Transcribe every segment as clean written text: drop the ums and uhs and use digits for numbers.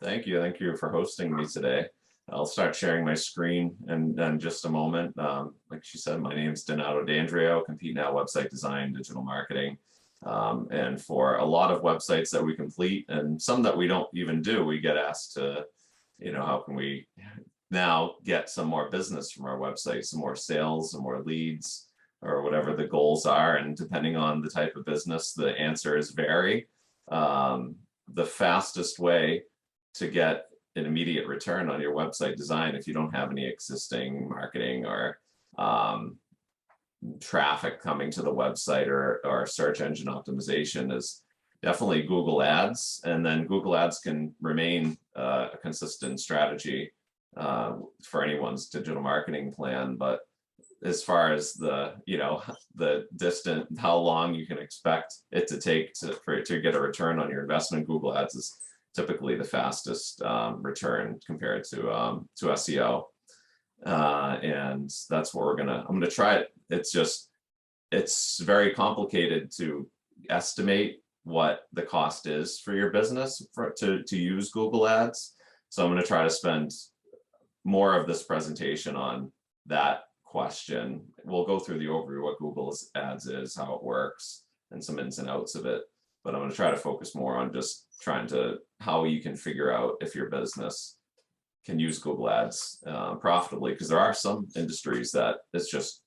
Thank you. Thank you for hosting me today. I'll start sharing my screen in just a moment. Like she said, my name is Donato D'Andrio, Compete Now website design, digital marketing. And for a lot of websites that we complete and some that we don't even do, we get asked to, how can we now get some more business from our website, some more sales, some more leads, or whatever the goals are. And depending on the type of business, the answers vary. The fastest way to get an immediate return on your website design, if you don't have any existing marketing or traffic coming to the website or search engine optimization, is definitely Google Ads. And then Google Ads can remain a consistent strategy for anyone's digital marketing plan. But as far as the how long you can expect it to take to get a return on your investment, Google Ads is typically the fastest return compared to SEO. And that's what I'm gonna try it. It's very complicated to estimate what the cost is for your business to use Google Ads. So I'm gonna try to spend more of this presentation on that question. We'll go through the overview what Google Ads is, how it works, and some ins and outs of it. But I'm going to try to focus more on just how you can figure out if your business can use Google Ads profitably, because there are some industries that it's just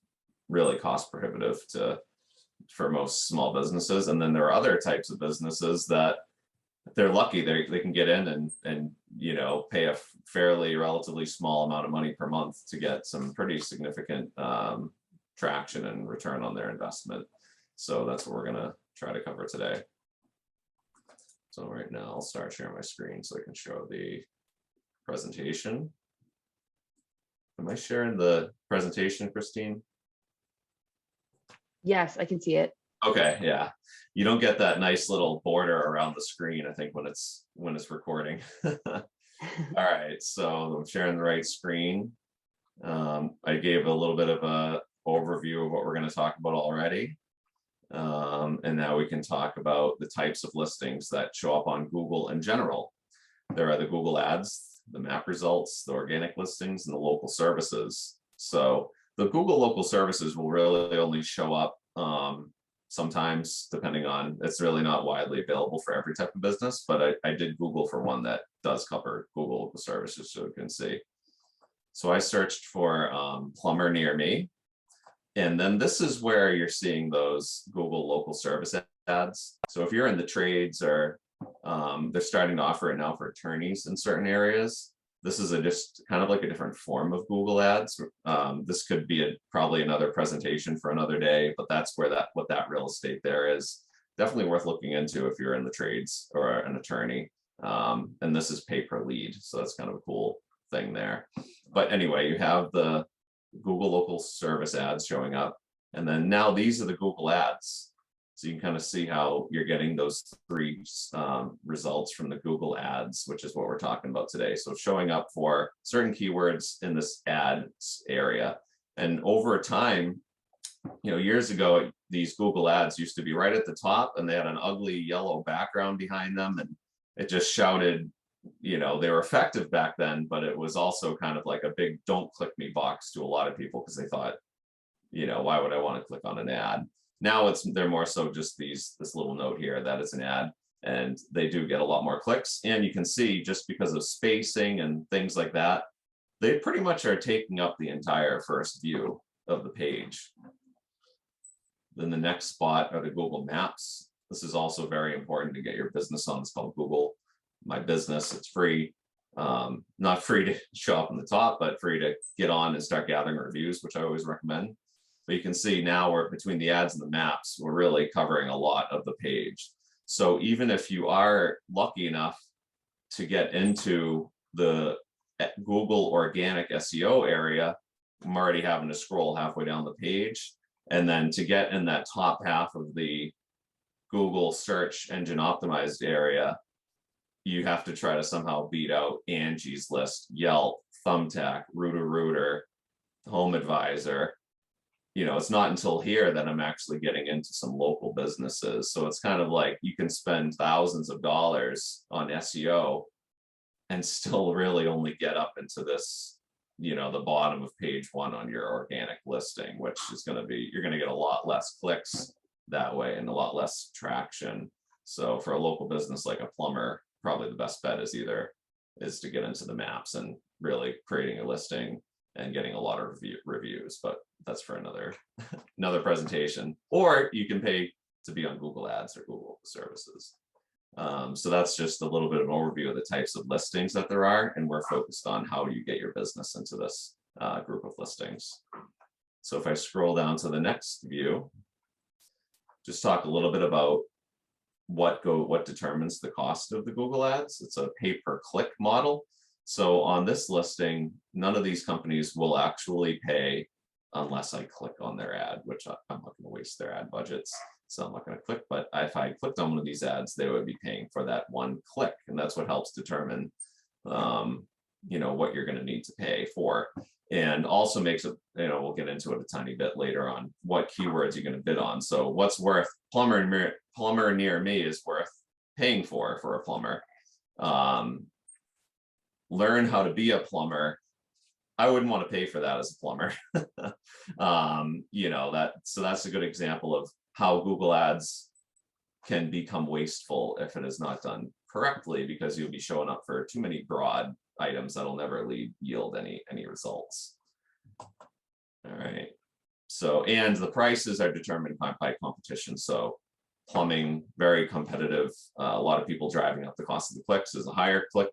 really cost prohibitive for most small businesses. And then there are other types of businesses that they're lucky they can get in and pay a fairly relatively small amount of money per month to get some pretty significant traction and return on their investment. So that's what we're going to try to cover today. So right now I'll start sharing my screen so I can show the presentation. Am I sharing the presentation, Christine? Yes, I can see it. Okay, yeah. You don't get that nice little border around the screen, I think, when it's recording. All right, so I'm sharing the right screen. I gave a little bit of a overview of what we're going to talk about already. And now we can talk about the types of listings that show up on Google in general. There are the Google Ads, the map results, the organic listings, and the local services. So the Google local services will really only show up sometimes, depending on, it's really not widely available for every type of business, but I did Google for one that does cover Google local services, so you can see. So I searched for plumber near me. And then this is where you're seeing those Google local service ads. So if you're in the trades, or they're starting to offer it now for attorneys in certain areas, this is just kind of like a different form of Google Ads. This could be probably another presentation for another day, but that's where what that real estate there is. Definitely worth looking into if you're in the trades or an attorney. And this is pay per lead, so that's kind of a cool thing there. But anyway, you have the Google local service ads showing up, and then now these are the Google Ads. So you can kind of see how you're getting those three results from the Google Ads, which is what we're talking about today. So showing up for certain keywords in this ads area. And over time, years ago, these Google Ads used to be right at the top, and they had an ugly yellow background behind them, and it just shouted, they were effective back then, but it was also kind of like a big "don't click me" box to a lot of people, because they thought, why would I want to click on an ad? Now they're more so just this little note here that it's an ad, and they do get a lot more clicks. And you can see, just because of spacing and things like that, they pretty much are taking up the entire first view of the page. Then the next spot are the Google Maps. This is also very important to get your business on. It's called Google My Business. It's free. Not free to show up on the top, but free to get on and start gathering reviews, which I always recommend. But you can see now we're between the ads and the maps, we're really covering a lot of the page. So even if you are lucky enough to get into the Google organic SEO area, I'm already having to scroll halfway down the page. And then to get in that top half of the Google search engine optimized area, you have to try to somehow beat out Angie's List, Yelp, Thumbtack, Rooter, Home Advisor. It's not until here that I'm actually getting into some local businesses. So it's kind of like you can spend thousands of dollars on SEO and still really only get up into this, the bottom of page 1 on your organic listing, which is going to be, you're going to get a lot less clicks that way and a lot less traction. So for a local business like a plumber, probably the best bet is to get into the maps and really creating a listing and getting a lot of reviews, but that's for another presentation. Or you can pay to be on Google Ads or Google services. So that's just a little bit of an overview of the types of listings that there are, and we're focused on how you get your business into this group of listings. So if I scroll down to the next view, just talk a little bit about what determines the cost of the Google Ads. It's a pay-per-click model. So on this listing, none of these companies will actually pay unless I click on their ad, which I'm not going to waste their ad budgets. So I'm not going to click, but if I clicked on one of these ads, they would be paying for that one click. And that's what helps determine, what you're going to need to pay for. And also makes it, we'll get into it a tiny bit later on, what keywords you're going to bid on. So what's worth, plumber near me is worth paying for a plumber. Learn how to be a plumber. I wouldn't want to pay for that as a plumber. So that's a good example of how Google Ads can become wasteful if it is not done correctly, because you'll be showing up for too many broad items that'll never yield any results. All right. So, and the prices are determined by competition. So plumbing, very competitive. A lot of people driving up the cost of the clicks is a higher click.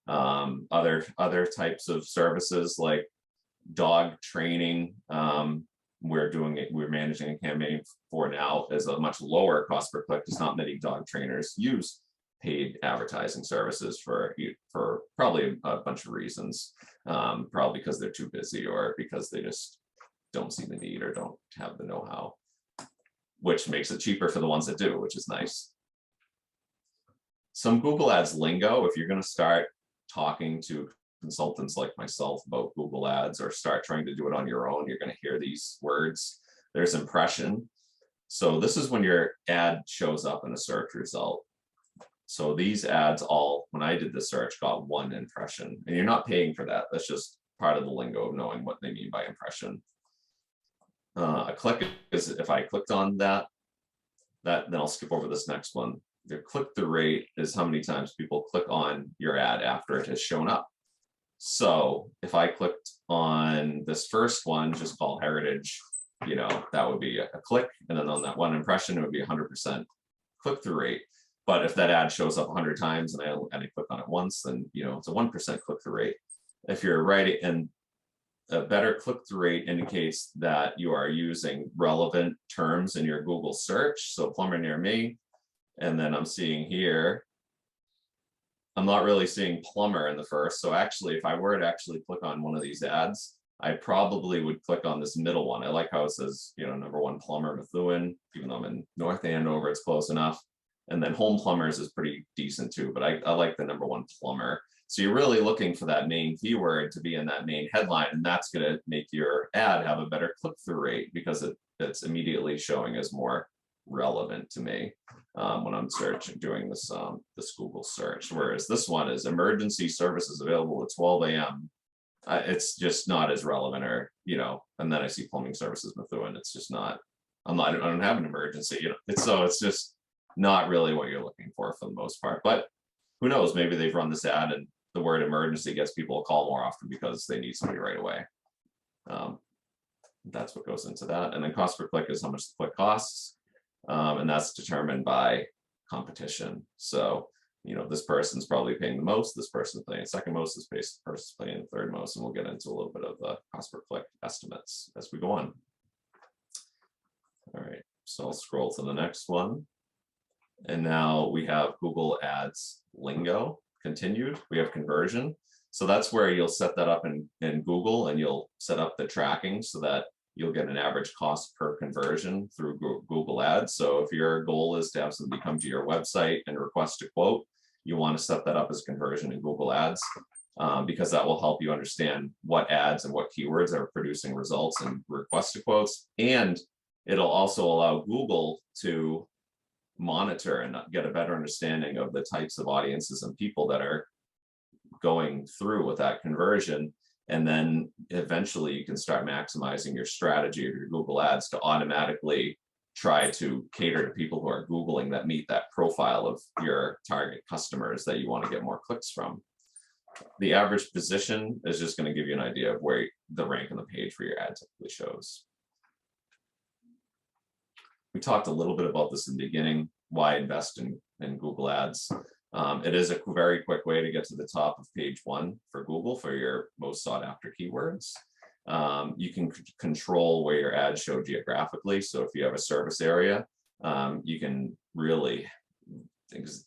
Other types of services like dog training, we're managing a campaign for now is a much lower cost per click, because not many dog trainers use paid advertising services for probably a bunch of reasons, probably because they're too busy or because they just don't see the need or don't have the know-how, which makes it cheaper for the ones that do, which is nice. Some Google Ads lingo, if you're going to start talking to consultants like myself about Google Ads or start trying to do it on your own, you're going to hear these words. There's impression. So this is when your ad shows up in a search result. So these ads when I did the search, got 1 impression, and you're not paying for that. That's just part of the lingo of knowing what they mean by impression. A click is if I clicked on that, then I'll skip over this next one. The click-through rate is how many times people click on your ad after it has shown up. So if I clicked on this first one, just called Heritage, that would be a click. And then on that 1 impression, it would be 100% click-through rate. But if that ad shows up 100 times and I click on it once, then, it's a 1% click-through rate. If you're writing, and a better click-through rate indicates that you are using relevant terms in your Google search. So plumber near me. And then I'm seeing here, I'm not really seeing plumber in the first. So actually, if I were to actually click on one of these ads, I probably would click on this middle one. I like how it says, number 1 plumber, Methuen, even though I'm in North Andover, it's close enough. And then home plumbers is pretty decent too, but I like the number 1 plumber. So you're really looking for that main keyword to be in that main headline, and that's going to make your ad have a better click-through rate because it's immediately showing as more relevant to me when I'm doing this Google search. Whereas this one is emergency services available at 12 a.m. It's just not as relevant, or and then I see plumbing services Methuen. It's just not. I don't have an emergency. It's just not really what you're looking for the most part. But who knows? Maybe they've run this ad and the word emergency gets people to call more often because they need somebody right away. That's what goes into that. And then cost per click is how much the click costs. And that's determined by competition. So, this person's probably paying the most, this person's paying the second most, this person's paying the third most, and we'll get into a little bit of the cost per click estimates as we go on. All right, so I'll scroll to the next one. And now we have Google Ads Lingo continued. We have conversion. So that's where you'll set that up in Google, and you'll set up the tracking so that you'll get an average cost per conversion through Google Ads. So if your goal is to have somebody come to your website and request a quote, you want to set that up as conversion in Google Ads, because that will help you understand what ads and what keywords are producing results and request to quotes. And it'll also allow Google to monitor and get a better understanding of the types of audiences and people that are going through with that conversion. And then eventually you can start maximizing your strategy of your Google ads to automatically try to cater to people who are Googling that meet that profile of your target customers that you want to get more clicks from. The average position is just going to give you an idea of where the rank on the page for your ad typically shows. We talked a little bit about this in the beginning, why invest in Google Ads. It is a very quick way to get to the top of page 1 for Google for your most sought after keywords. You can control where your ads show geographically. So if you have a service area, you can really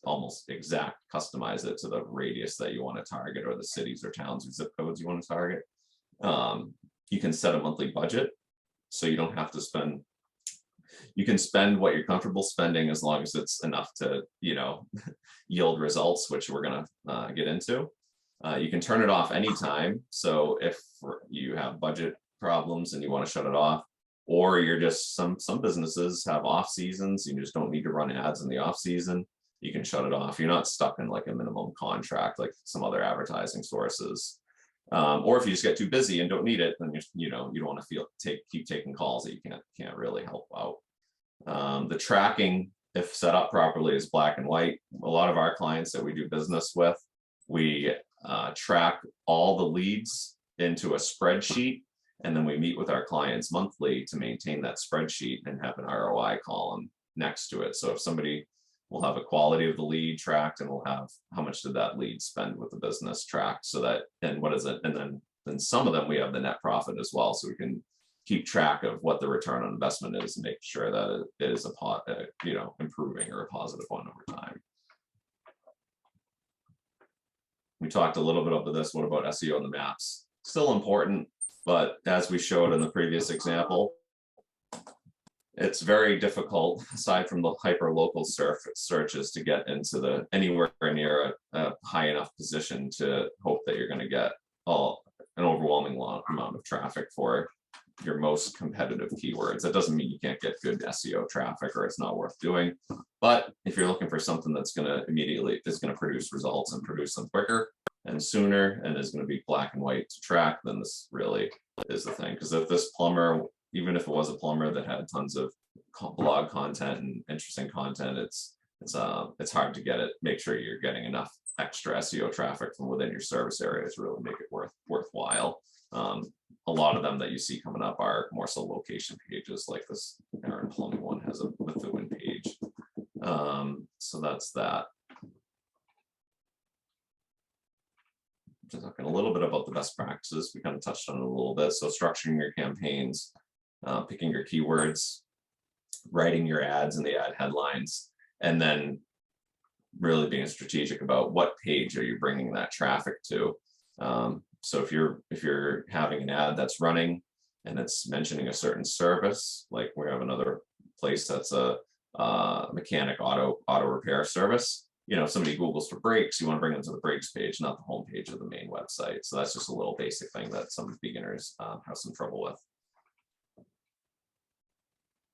almost exact customize it to the radius that you want to target, or the cities or towns or zip codes you want to target. You can set a monthly budget, so you don't have to spend. You can spend what you're comfortable spending as long as it's enough to, yield results, which we're going to get into. You can turn it off anytime. So if you have budget problems and you want to shut it off, or you're just some businesses have off seasons, you just don't need to run ads in the off season, you can shut it off. You're not stuck in like a minimum contract like some other advertising sources. Or if you just get too busy and don't need it, then you don't want to keep taking calls that you can't really help out. The tracking, if set up properly, is black and white. A lot of our clients that we do business with, we track all the leads into a spreadsheet, and then we meet with our clients monthly to maintain that spreadsheet and have an ROI column next to it. So if somebody will have a quality of the lead tracked, and we'll have how much did that lead spend with the business tracked, so that, and what is it, and then some of them we have the net profit as well, so we can keep track of what the return on investment is and make sure that it is improving or a positive one over time. We talked a little bit about this. What about SEO on the maps? Still important, but as we showed in the previous example, it's very difficult, aside from the hyper local searches, to get into anywhere near a high enough position to hope that you're going to get an overwhelming amount of traffic for your most competitive keywords. That doesn't mean you can't get good SEO traffic or it's not worth doing. But if you're looking for something that's going to produce results and produce them quicker and sooner, and is going to be black and white to track, then this really is the thing. Because if this plumber, even if it was a plumber that had tons of blog content and interesting content, it's hard to make sure you're getting enough extra SEO traffic from within your service area to really make it worthwhile. A lot of them that you see coming up are more so location pages, like this Aaron Plumbing one has a Methuen page. So that's that. Just talking a little bit about the best practices. We kind of touched on it a little bit. So structuring your campaigns, picking your keywords, writing your ads and the ad headlines, and then really being strategic about what page are you bringing that traffic to. So if you're having an ad that's running and it's mentioning a certain service, like we have another place that's a mechanic auto repair service, if somebody Googles for brakes, you want to bring them to the brakes page, not the home page of the main website. So that's just a little basic thing that some beginners have some trouble with.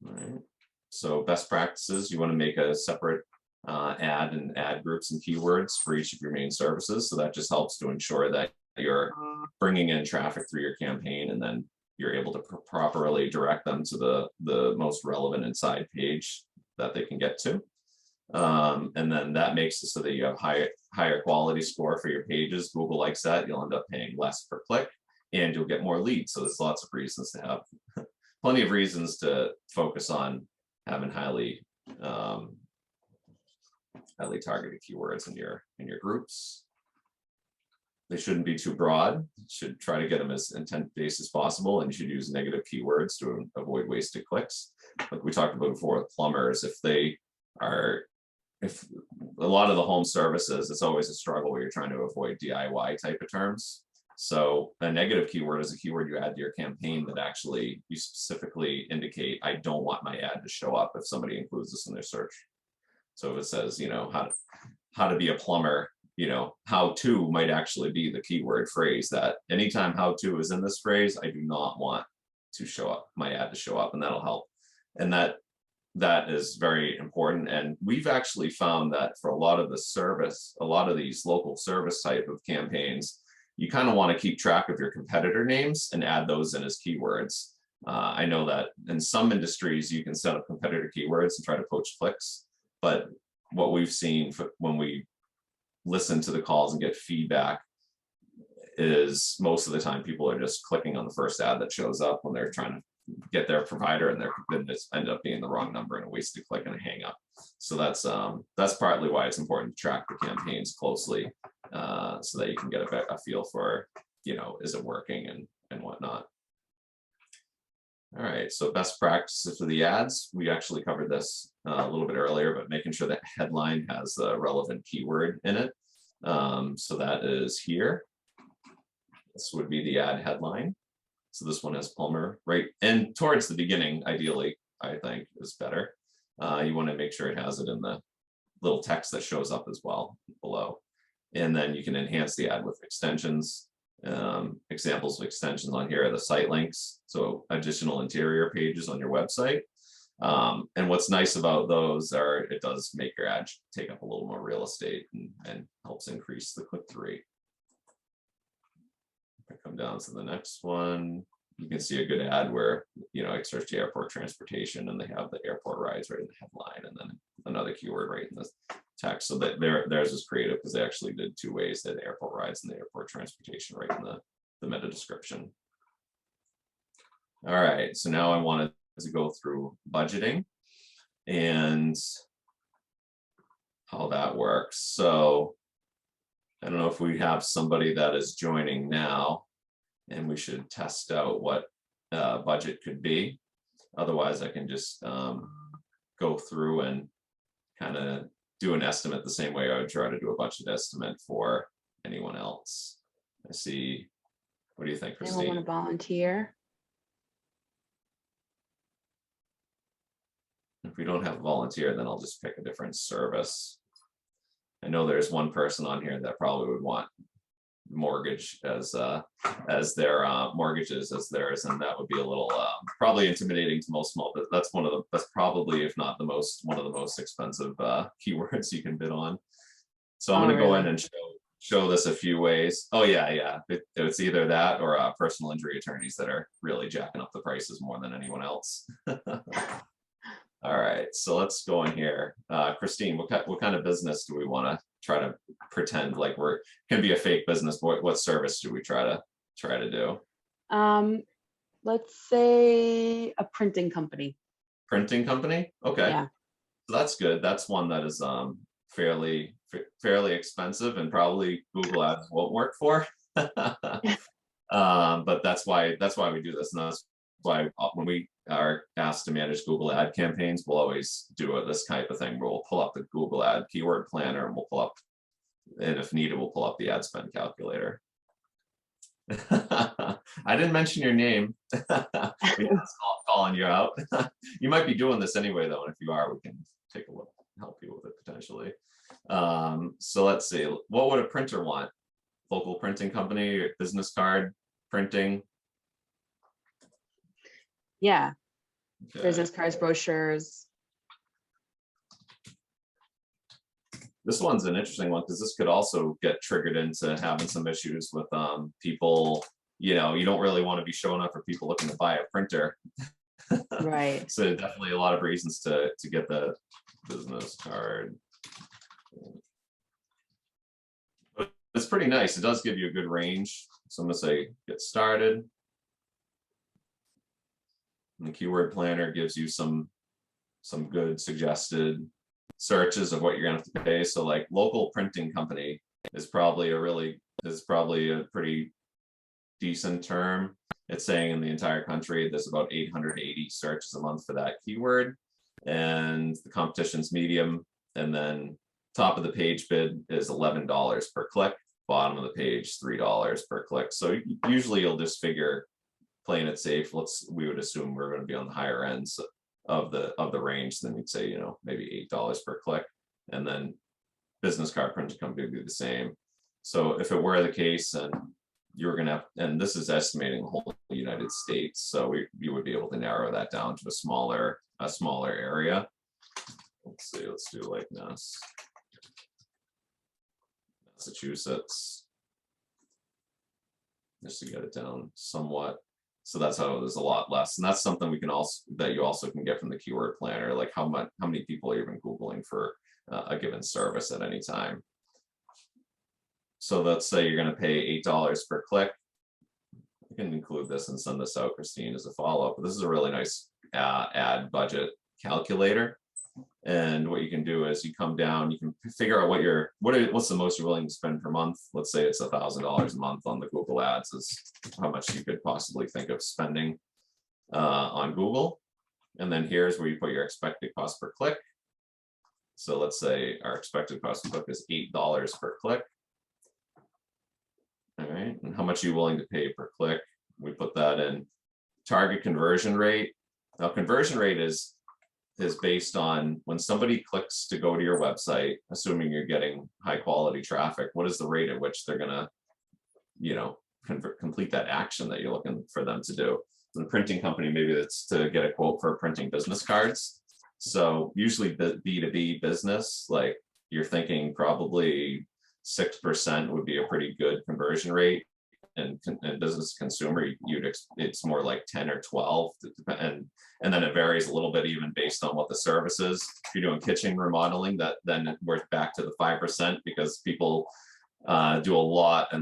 All right. So best practices, you want to make a separate ad and ad groups and keywords for each of your main services. So that just helps to ensure that you're bringing in traffic through your campaign, and then you're able to properly direct them to the most relevant inside page that they can get to. And then that makes it so that you have higher quality score for your pages. Google likes that. You'll end up paying less per click, and you'll get more leads. So there's lots of reasons to have plenty of reasons to focus on having highly targeted keywords in your groups. They shouldn't be too broad. You should try to get them as intent-based as possible, and you should use negative keywords to avoid wasted clicks. Like we talked about before with plumbers, if a lot of the home services, it's always a struggle where you're trying to avoid DIY type of terms. So a negative keyword is a keyword you add to your campaign that actually you specifically indicate, I don't want my ad to show up if somebody includes this in their search. So if it says, how to be a plumber, how to might actually be the keyword phrase that anytime how to is in this phrase, I do not want to show up, my ad to show up, and that'll help. And that that is very important. And we've actually found that for a lot of the service, a lot of these local service type of campaigns, you kind of want to keep track of your competitor names and add those in as keywords. I know that in some industries you can set up competitor keywords and try to poach clicks, but what we've seen when we listen to the calls and get feedback is most of the time people are just clicking on the first ad that shows up when they're trying to get their provider, and then just end up being the wrong number and a wasted click and a hang up. So that's partly why it's important to track the campaigns closely, so that you can get a feel for, is it working and whatnot. All right, so best practices for the ads. We actually covered this a little bit earlier, but making sure that headline has the relevant keyword in it. So that is here. This would be the ad headline. So this one has Palmer right, and towards the beginning, ideally, I think is better. You want to make sure it has it in the little text that shows up as well below. And then you can enhance the ad with extensions. Examples of extensions on here are the site links, so additional interior pages on your website. And what's nice about those are it does make your ad take up a little more real estate and helps increase the click-through rate. If I come down to the next one, you can see a good ad where, I search the airport transportation and they have the airport rides right in the headline, and then another keyword right in the text. So that theirs is creative because they actually did two ways: they had the airport rides and the airport transportation right in the meta description. All right, so now I wanted to go through budgeting and how that works. So I don't know if we have somebody that is joining now, and we should test out what budget could be. Otherwise, I can just go through and kind of do an estimate the same way I would try to do a budget estimate for anyone else. I see. What do you think, Christine? Anyone want to volunteer? If we don't have a volunteer, then I'll just pick a different service. I know there's one person on here that probably would want mortgage as their mortgages as theirs, and that would be a little probably intimidating to most small, but that's probably, if not one of the most expensive keywords you can bid on. So I'm going to go in and show this a few ways. Oh yeah, it's either that or personal injury attorneys that are really jacking up the prices more than anyone else. All right, so let's go in here. Christine, what kind of business do we want to try to pretend like can be a fake business? What service do we try to do? Let's say a printing company. Printing company? Okay. Yeah. So that's good. That's one that is fairly expensive and probably Google Ads won't work for. But that's why we do this, and that's why when we are asked to manage Google ad campaigns, we'll always do this type of thing. We'll pull up the Google ad keyword planner, and we'll pull up, and if needed, we'll pull up the ad spend calculator. I didn't mention your name. Calling you out. You might be doing this anyway, though, and if you are, we can take a look, help you with it potentially. So let's see. What would a printer want? Local printing company, business card printing. Yeah. Okay. Business cards, brochures. This one's an interesting one because this could also get triggered into having some issues with people. You don't really want to be showing up for people looking to buy a printer. Right. So definitely a lot of reasons to get the business card. But it's pretty nice. It does give you a good range. So I'm gonna say get started. And the keyword planner gives you some good suggested searches of what you're gonna have to pay. So like local printing company is probably a pretty decent term. It's saying in the entire country there's about 880 searches a month for that keyword, and the competition's medium, and then top of the page bid is $11 per click, bottom of the page $3 per click. So usually you'll just figure, playing it safe, we would assume we're going to be on the higher ends of the range. Then you'd say, maybe $8 per click, and then business card printing company would be the same. So if it were the case, and you're gonna have, and this is estimating the whole United States, so you would be able to narrow that down to a smaller area. Let's see, let's do like Massachusetts, just to get it down somewhat. So that's how there's a lot less, and that's something we can also you also can get from the keyword planner, like how many people are even Googling for a given service at any time. So let's say you're going to pay $8 per click. You can include this and send this out, Christine, as a follow-up. But this is a really nice ad budget calculator. And what you can do is you come down, you can figure out what's the most you're willing to spend per month. Let's say it's $1,000 a month on the Google Ads is how much you could possibly think of spending on Google. And then here's where you put your expected cost per click. So let's say our expected cost per click is $8 per click. All right, and how much are you willing to pay per click? We put that in. Target conversion rate. Now, conversion rate is based on when somebody clicks to go to your website, assuming you're getting high quality traffic, what is the rate at which they're gonna, complete that action that you're looking for them to do? In the printing company, maybe that's to get a quote for printing business cards. So usually B2B business, like you're thinking probably 6% would be a pretty good conversion rate, and business consumer, it's more like 10 or 12, and then it varies a little bit even based on what the service is. If you're doing kitchen remodeling, then we're back to the 5%, because people do a lot of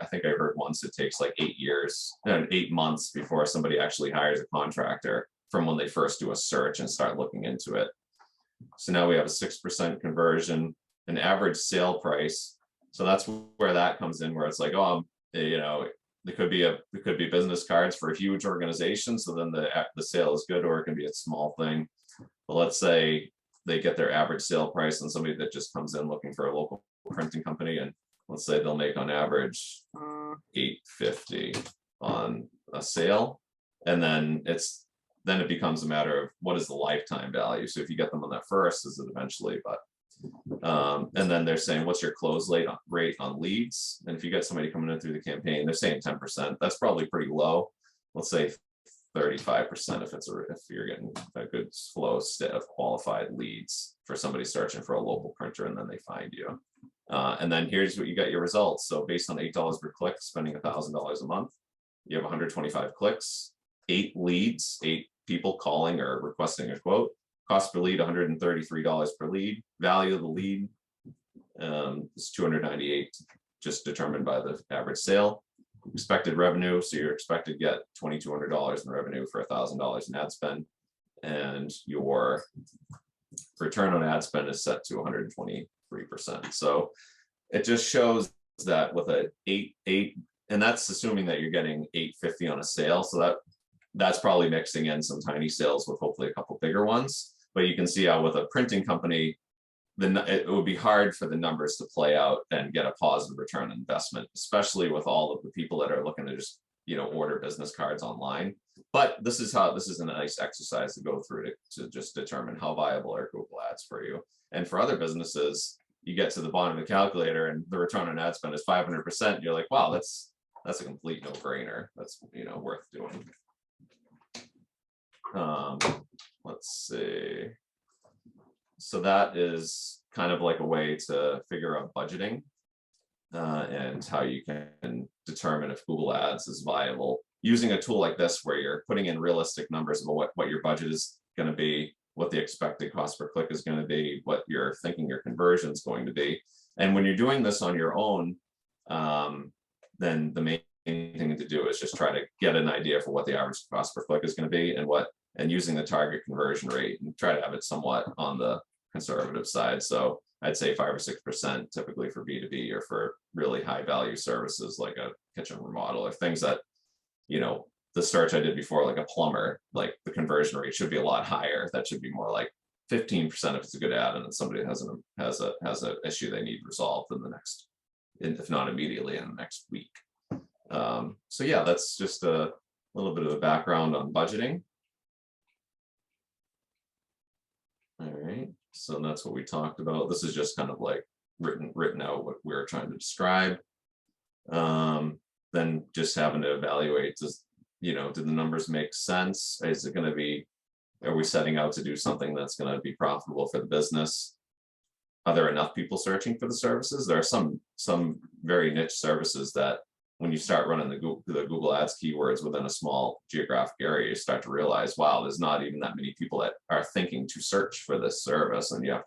I think I heard once it takes like 8 months before somebody actually hires a contractor from when they first do a search and start looking into it. So now we have a 6% conversion, an average sale price. So that's where that comes in, where it's like, oh, it could be business cards for a huge organization. So then the sale is good, or it can be a small thing. But let's say they get their average sale price on somebody that just comes in looking for a local printing company, and let's say they'll make on average $8.50 on a sale, and then it becomes a matter of what is the lifetime value. So if you get them on that first, is it eventually, but and then they're saying, what's your close rate on leads? And if you get somebody coming in through the campaign, they're saying 10%. That's probably pretty low. Let's say 35% if you're getting a good flow set of qualified leads for somebody searching for a local printer, and then they find you. And then here's what you got your results. So based on $8 per click, spending $1,000 a month, you have 125 clicks, 8 leads, 8 people calling or requesting a quote. Cost per lead, $133 per lead. Value of the lead is $298, just determined by the average sale. Expected revenue, so you're expected to get $2,200 in revenue for $1,000 in ad spend, and your return on ad spend is set to 123%. So it just shows that with a 8, and that's assuming that you're getting $8.50 on a sale. So that's probably mixing in some tiny sales with hopefully a couple bigger ones. But you can see how with a printing company, it would be hard for the numbers to play out and get a positive return on investment, especially with all of the people that are looking to just order business cards online. But this is a nice exercise to go through to just determine how viable are Google Ads for you. And for other businesses, you get to the bottom of the calculator and the return on ad spend is 500%. You're like, wow, that's a complete no-brainer. That's worth doing. Let's see. So that is kind of like a way to figure out budgeting and how you can determine if Google Ads is viable using a tool like this, where you're putting in realistic numbers about what your budget is going to be, what the expected cost per click is going to be, what you're thinking your conversion is going to be. And when you're doing this on your own, then the main thing to do is just try to get an idea for what the average cost per click is going to be, and using the target conversion rate, and try to have it somewhat on the conservative side. So I'd say 5 or 6% typically for B2B, or for really high value services like a kitchen remodel, or things that, the search I did before, like a plumber, like the conversion rate should be a lot higher. That should be more like 15% if it's a good ad, and then somebody has an issue they need resolved in the next, if not immediately, in the next week. So yeah, that's just a little bit of a background on budgeting. All right, so that's what we talked about. This is just kind of like written out what we're trying to describe. then just having to evaluate, does, you know, do the numbers make sense? Is it going to be, are we setting out to do something that's going to be profitable for the business? Are there enough people searching for the services? There are some very niche services that when you start running the Google Ads keywords within a small geographic area, you start to realize, wow, there's not even that many people that are thinking to search for this service. And you have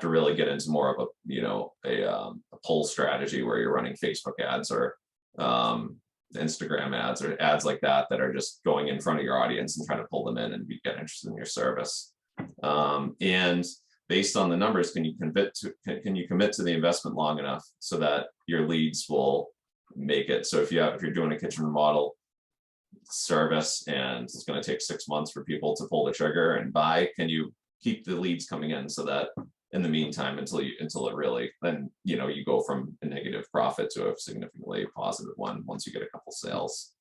to really get into more of a, you know, a pull strategy where you're running Facebook ads or Instagram ads or ads like that are just going in front of your audience and trying to pull them in and get interested in your service. And based on the numbers, can you commit to the investment long enough so that your leads will make it? So if you're doing a kitchen remodel service and it's going to take 6 months for people to pull the trigger and buy, can you keep the leads coming in so that in the meantime, until it really, then, you know, you go from a negative profit to a significantly positive one once you get a couple sales.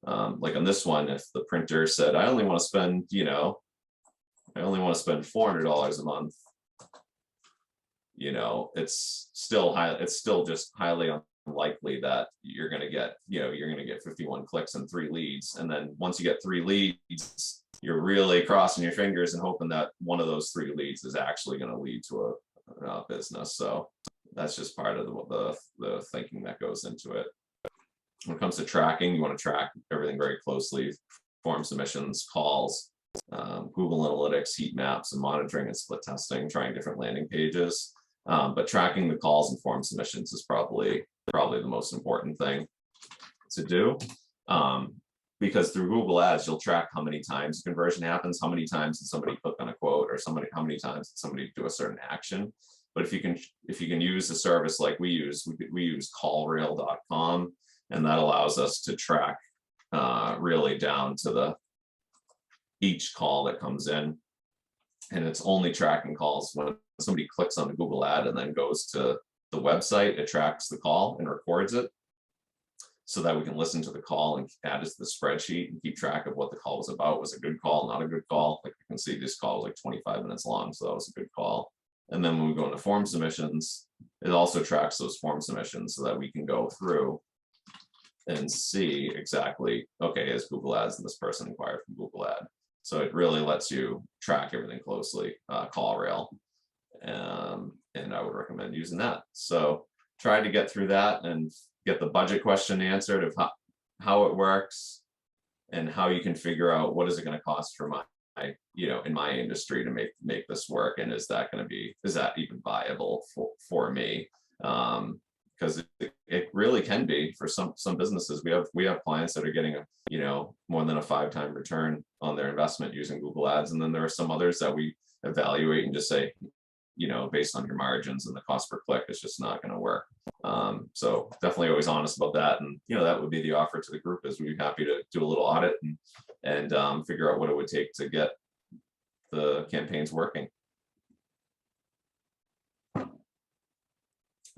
Like on this one, if the printer said, I only want to spend $400 a month, you know, it's still just highly unlikely that you're going to get 51 clicks and 3 leads. And then once you get 3 leads, you're really crossing your fingers and hoping that one of those 3 leads is actually going to lead to a business. So that's just part of the thinking that goes into it. When it comes to tracking, you want to track everything very closely: form submissions, calls, Google Analytics, heat maps, and monitoring and split testing, trying different landing pages. But tracking the calls and form submissions is probably the most important thing to do. Because through Google Ads, you'll track how many times conversion happens, how many times did somebody click on a quote, or how many times did somebody do a certain action. But if you can use a service like we use callrail.com, and that allows us to track really down to each call that comes in. And it's only tracking calls when somebody clicks on the Google ad and then goes to the website, it tracks the call and records it, so that we can listen to the call and add it to the spreadsheet and keep track of what the call was about. Was it a good call, not a good call? Like you can see, this call was like 25 minutes long, so that was a good call. And then when we go into form submissions, it also tracks those form submissions so that we can go through and see exactly, okay, is Google Ads and this person inquired from Google Ad. So it really lets you track everything closely, CallRail, and I would recommend using that. So try to get through that and get the budget question answered of how it works and how you can figure out what is it going to cost for in my industry to make this work, and is that even viable for me? Because it really can be for some businesses. We have clients that are getting more than a 5-time return on their investment using Google Ads, and then there are some others that we evaluate and just say, based on your margins and the cost per click, it's just not going to work. So definitely always honest about that, and that would be the offer to the group, is we'd be happy to do a little audit and figure out what it would take to get the campaigns working.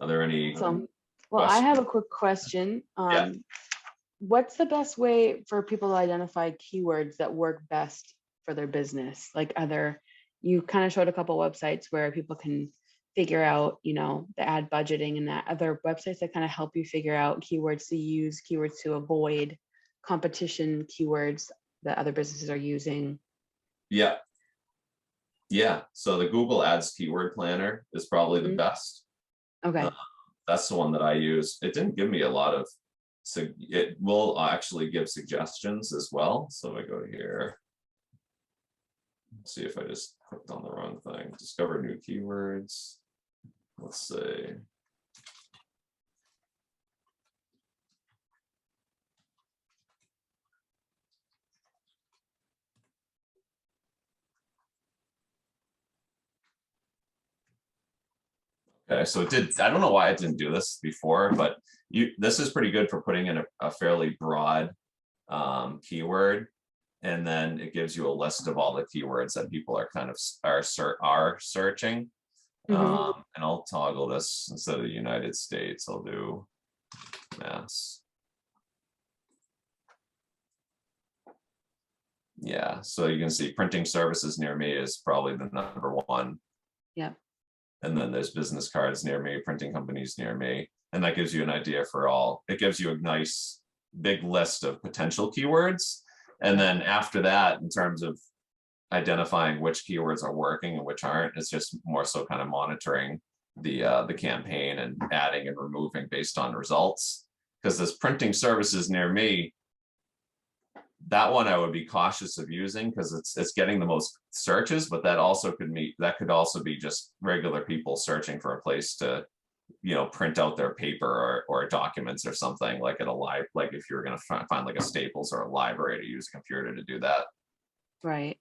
Are there any? Well, questions? I have a quick question. Yeah. What's the best way for people to identify keywords that work best for their business? Like, you kind of showed a couple websites where people can figure out, the ad budgeting and that. Other websites that kind of help you figure out keywords to use, keywords to avoid, competition keywords that other businesses are using. Yeah. So the Google Ads Keyword Planner is probably the best. Okay. That's the one that I use. It didn't give me a lot of, it will actually give suggestions as well. So if I go here, let's see if I just clicked on the wrong thing. Discover new keywords. Let's see. Okay, so it did. I don't know why it didn't do this before, but this is pretty good for putting in a fairly broad keyword, and then it gives you a list of all the keywords that people are searching. And I'll toggle this. Instead of the United States, I'll do mass. Yeah, so you can see printing services near me is probably the number one. Yeah. And then there's business cards near me, printing companies near me. And that gives you an idea for all. It gives you a nice big list of potential keywords. And then after that, in terms of identifying which keywords are working and which aren't, it's just more so kind of monitoring the campaign and adding and removing based on results. Because this printing services near me, that one I would be cautious of using because it's getting the most searches, but that could also be just regular people searching for a place to, print out their paper or documents or something, like at a like if you're going to find like a Staples or a library to use a computer to do that. Right.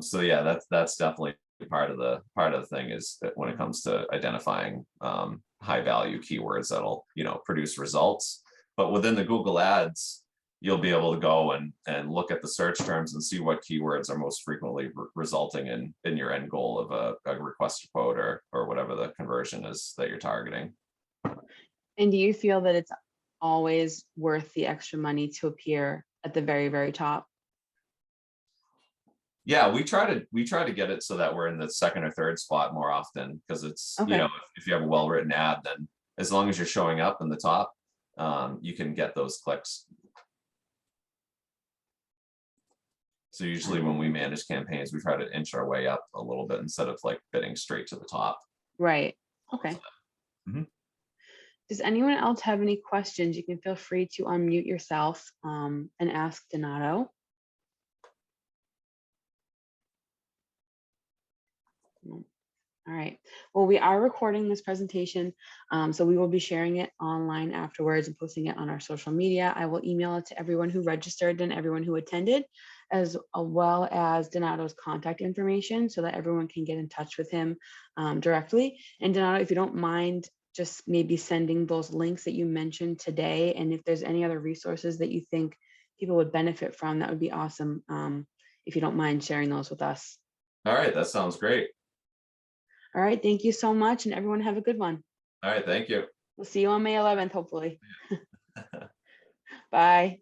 So yeah, that's definitely part of the thing, is that when it comes to identifying high value keywords that'll produce results. But within the Google Ads, you'll be able to go and look at the search terms and see what keywords are most frequently resulting in your end goal of a request to quote or whatever the conversion is that you're targeting. And do you feel that it's always worth the extra money to appear at the very, very top? Yeah, we try to get it so that we're in the second or third spot more often, because it's, Okay. if you have a well-written ad, then as long as you're showing up in the top, you can get those clicks. So usually when we manage campaigns, we try to inch our way up a little bit instead of like bidding straight to the top. Right. Okay. Mhm. Does anyone else have any questions? You can feel free to unmute yourself and ask Donato. All right. Well, we are recording this presentation, so we will be sharing it online afterwards and posting it on our social media. I will email it to everyone who registered and everyone who attended, as well as Donato's contact information, so that everyone can get in touch with him directly. And Donato, if you don't mind, just maybe sending those links that you mentioned today, and if there's any other resources that you think people would benefit from, that would be awesome. If you don't mind sharing those with us. All right, that sounds great. All right. Thank you so much. And everyone have a good one. All right, thank you. We'll see you on May 11th, hopefully. Bye.